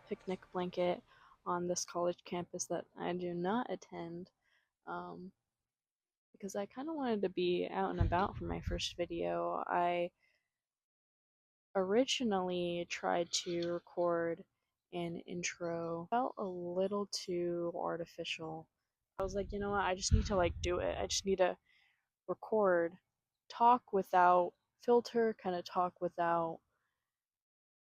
picnic blanket on this college campus that I do not attend, um, because I kind of wanted to be out and about for my first video. I originally tried to record an intro, felt a little too artificial. I was like, you know what, I just need to like do it. I just need to record, talk without filter, kind of talk without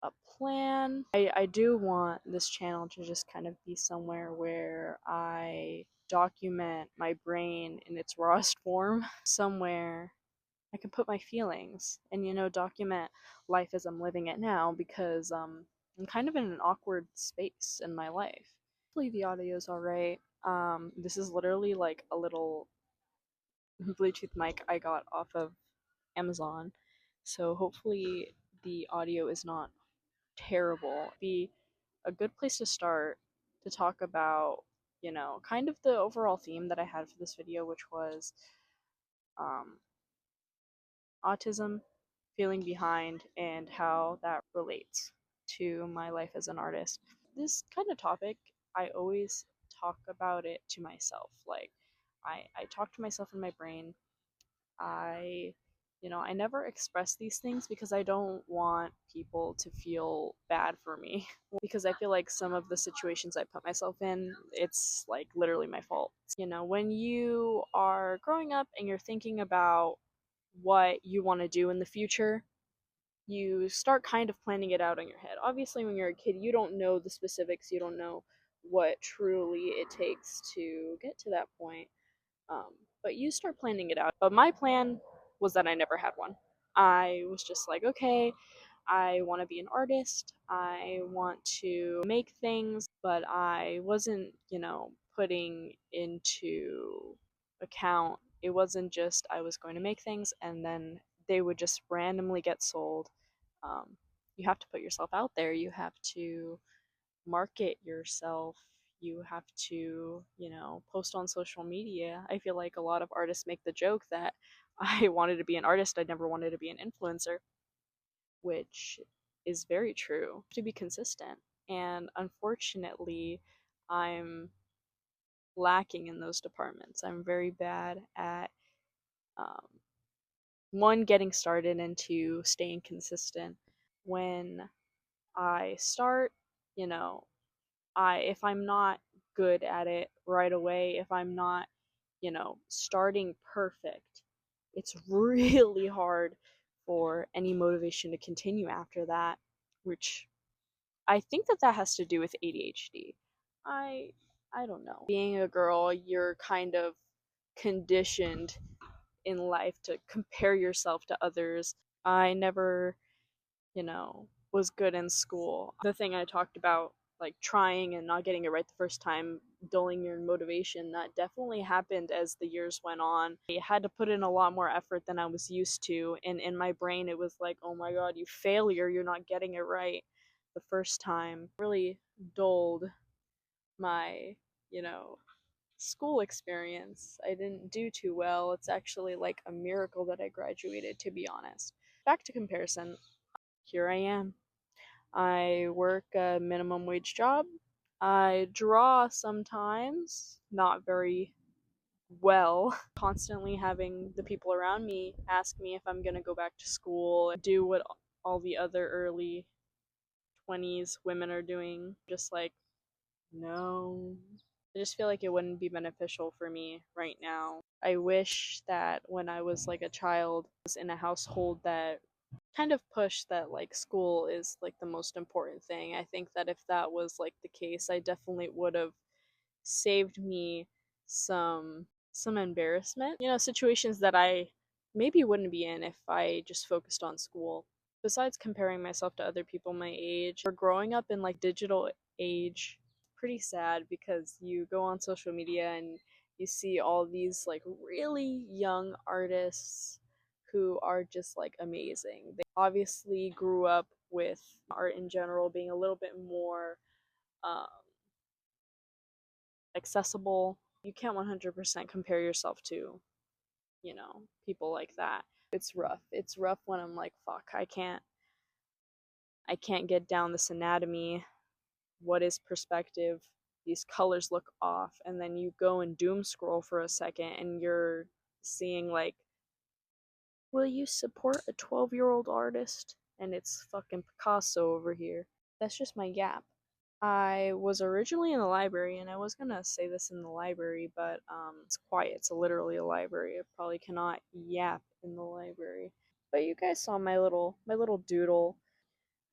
a plan. I do want this channel to just kind of be somewhere where I document my brain in its rawest form, somewhere I can put my feelings and, you know, document life as I'm living it now, because I'm kind of in an awkward space in my life. Hopefully the audio is alright. This is literally like a little Bluetooth mic I got off of Amazon, so hopefully the audio is not terrible. Be a good place to start to talk about, you know, kind of the overall theme that I had for this video, which was um, autism, feeling behind, and how that relates to my life as an artist. This kind of topic, I always talk about it to myself. Like, I talk to myself in my brain. I, you know, I never express these things because I don't want people to feel bad for me. Because I feel like some of the situations I put myself in, it's like literally my fault. You know, when you are growing up and you're thinking about what you want to do in the future, you start kind of planning it out in your head. Obviously, when you're a kid, you don't know the specifics, you don't know what truly it takes to get to that point. Um, but you start planning it out. But my plan was that I never had one. I was just like, okay, I want to be an artist. I want to make things, but I wasn't, you know, putting into account. It wasn't just I was going to make things and then they would just randomly get sold. Um, you have to put yourself out there. You have to market yourself. You have to, you know, post on social media. I feel like a lot of artists make the joke that I wanted to be an artist, I never wanted to be an influencer, which is very true. To be consistent. And unfortunately, I'm lacking in those departments. I'm very bad at um, one, getting started, and two, staying consistent. When I start, you know, if I'm not good at it right away, if I'm not, you know, starting perfect, it's really hard for any motivation to continue after that, which I think that that has to do with ADHD. I I don't know. Being a girl, you're kind of conditioned in life to compare yourself to others. I never, you know, was good in school. The thing I talked about, like trying and not getting it right the first time, dulling your motivation, that definitely happened as the years went on. I had to put in a lot more effort than I was used to, and in my brain it was like, oh my god, you failure, you're not getting it right the first time. Really dulled my, you know, school experience. I didn't do too well. It's actually like a miracle that I graduated, to be honest. Back to comparison. Here I am. I work a minimum wage job. I draw sometimes, not very well. Constantly having the people around me ask me if I'm gonna go back to school, do what all the other early 20s women are doing. Just like, no. I just feel like it wouldn't be beneficial for me right now. I wish that when I was like a child, I was in a household that kind of pushed that like school is like the most important thing. I think that if that was like the case, I definitely would have saved me some embarrassment. You know, situations that I maybe wouldn't be in if I just focused on school. Besides comparing myself to other people my age, or growing up in like digital age, pretty sad because you go on social media and you see all these like really young artists who are just like amazing. They obviously grew up with art in general being a little bit more um, accessible. You can't 100% compare yourself to, you know, people like that. It's rough. It's rough when I'm like, fuck, I can't get down this anatomy what is perspective? These colors look off, and then you go and doom scroll for a second and you're seeing like, will you support a 12-year-old artist? And it's fucking Picasso over here. That's just my gap. I was originally in the library, and I was gonna say this in the library, but it's quiet. It's literally a library. I probably cannot yap in the library. But you guys saw my little doodle.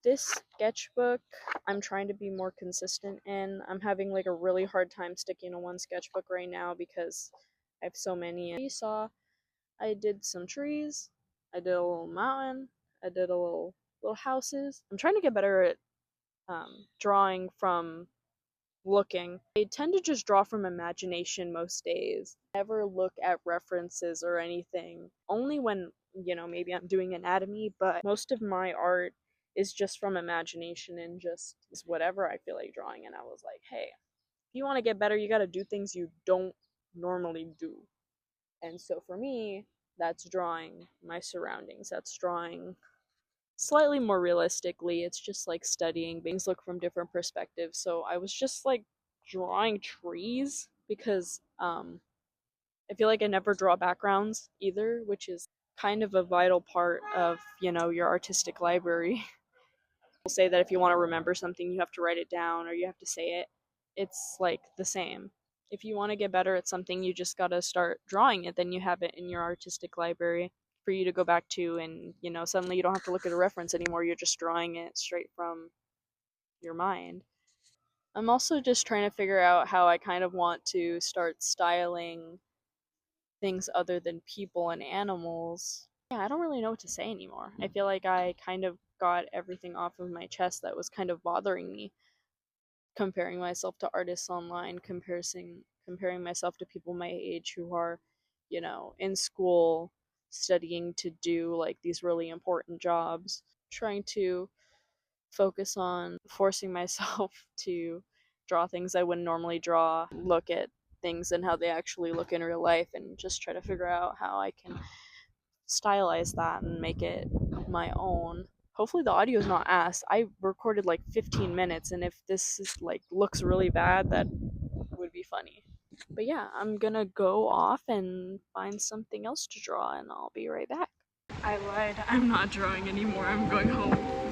This sketchbook, I'm trying to be more consistent in. I'm having like a really hard time sticking to one sketchbook right now because I have so many. And you saw I did some trees. I did a little mountain. I did a little houses. I'm trying to get better at drawing from looking. I tend to just draw from imagination most days. Never look at references or anything. Only when, maybe I'm doing anatomy, but most of my art is just from imagination and just whatever I feel like drawing. And I was like, hey, if you want to get better, you got to do things you don't normally do. And so for me, that's drawing my surroundings. That's drawing slightly more realistically. It's just like studying things look from different perspectives. So I was just like drawing trees because I feel like I never draw backgrounds either, which is kind of a vital part of, your artistic library. We'll say that if you want to remember something, you have to write it down or you have to say it. It's like the same. If you want to get better at something, you just got to start drawing it, then you have it in your artistic library for you to go back to, and suddenly you don't have to look at a reference anymore. You're just drawing it straight from your mind. I'm also just trying to figure out how I kind of want to start styling things other than people and animals. Yeah, I don't really know what to say anymore. I feel like I kind of got everything off of my chest that was kind of bothering me, comparing myself to artists online, comparing myself to people my age who are, in school studying to do like these really important jobs, trying to focus on forcing myself to draw things I wouldn't normally draw, look at things and how they actually look in real life, and just try to figure out how I can stylize that and make it my own. Hopefully the audio is not ass. I recorded like 15 minutes, and if this is like looks really bad, that would be funny. But yeah, I'm gonna go off and find something else to draw, and I'll be right back. I lied. I'm not drawing anymore. I'm going home.